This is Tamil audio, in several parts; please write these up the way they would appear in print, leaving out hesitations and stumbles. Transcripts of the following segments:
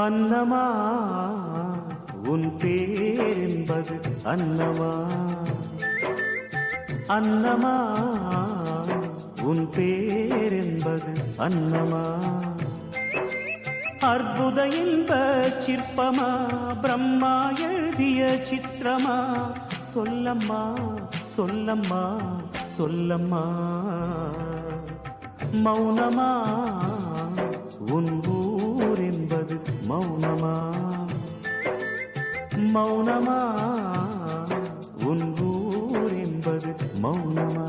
அன்னமா உன் பேர் என்பது அன்னமா, அன்னமா உன் பேர் என்பது அன்னமா. அற்புத இன்ப சிற்பமா, பிரம்மா எழுதிய சித்திரமா, சொல்லம்மா சொல்லம்மா சொல்லம்மா. மௌனமா உன் ஊர் என்பது மௌனமா, மௌனமா உன் ஊர் என்பது மௌனமா.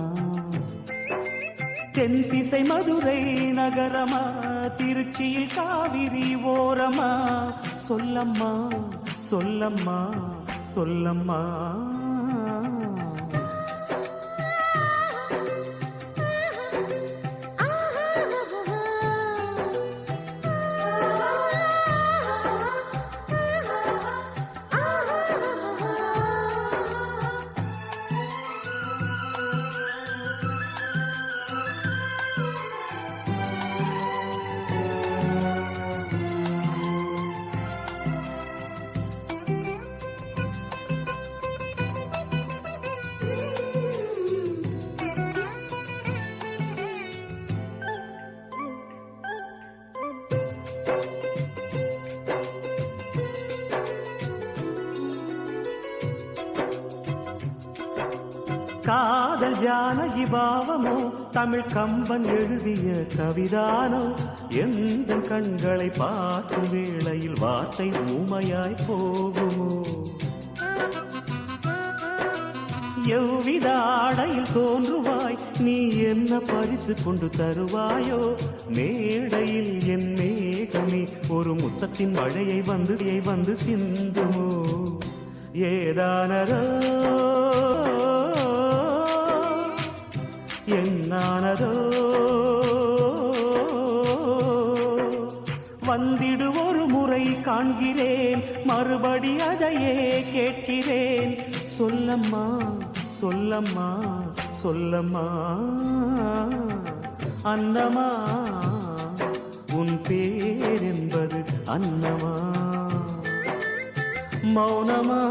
தென் திசை மதுரை நகரமா, திருச்சியில் காவிரி ஓரமா, சொல்லம்மா சொல்லம்மா சொல்லம்மா. காதல் ஜானகி பாவமோ, தமிழ் கம்பன் எழுதிய கவிதானோ, எந்த கண்களை பார்க்கும் வேளையில் வார்த்தை ஊமையாய் போகுமோ. எவ்வித ஆடையில் தோன்றுவாய், நீ என்ன பரிசு கொண்டு தருவாயோ. மேடையில் என் மேகமே ஒரு முத்தத்தின் மழையை வந்து சிந்துமோ. ஏதானதோ என்னானதோ, வந்திடு ஒரு முறை காண்கிறேன், மறுபடி அதையே கேட்கிறேன். சொல்லம்மா சொல்லம்மா சொல்லம்மா. அன்னமா உன் பேர் என்பது அன்னமா, மௌனமா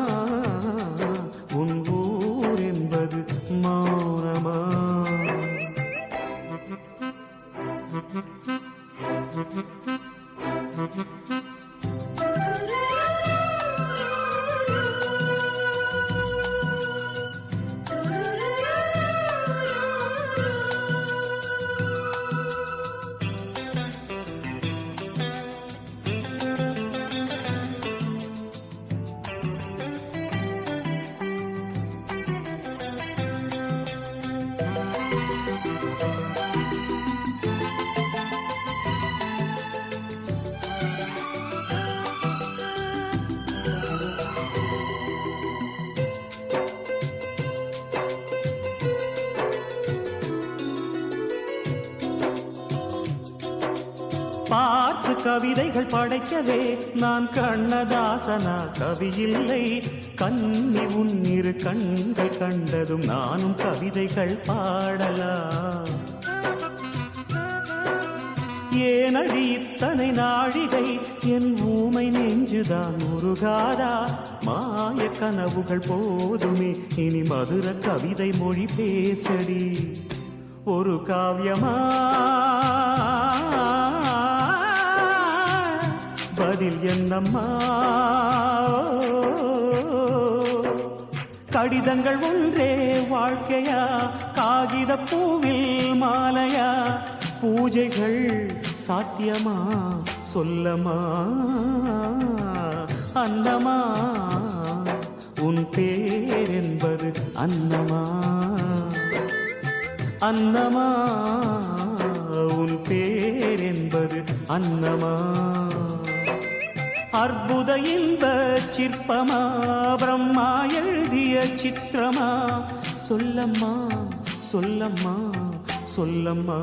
உன் ஊர் என்பது மௌனமா. பார்த்து கவிதைகள் படைக்கவே நான் கண்ணதாசனா கவியில்லை. கண்ணி உன்னிரு கண்கள் கண்டதும் நானும் கவிதைகள் பாடலாம். ஏனடி இத்தனை நாழிகை என் ஊமை நெஞ்சுதான் உருகாதா. மாய கனவுகள் போதுமே, இனி மதுர கவிதை மொழி பேசடி. ஒரு காவியமா பதில் என்னம்மா. கடிதங்கள் ஒன்றே வாழ்க்கையா, காகித பூவில் மாலையா. பூஜைகள் சாத்தியமா சொல்லமா. அன்னமா உன் பேர் என்பது அன்னமா, அன்னமா உன் பேர் என்பது அன்னமா. அற்புத இன்ப சிற்பமா, பிரம்மா எழுதிய சித்திரமா. சொல்லம்மா சொல்லம்மா சொல்லம்மா.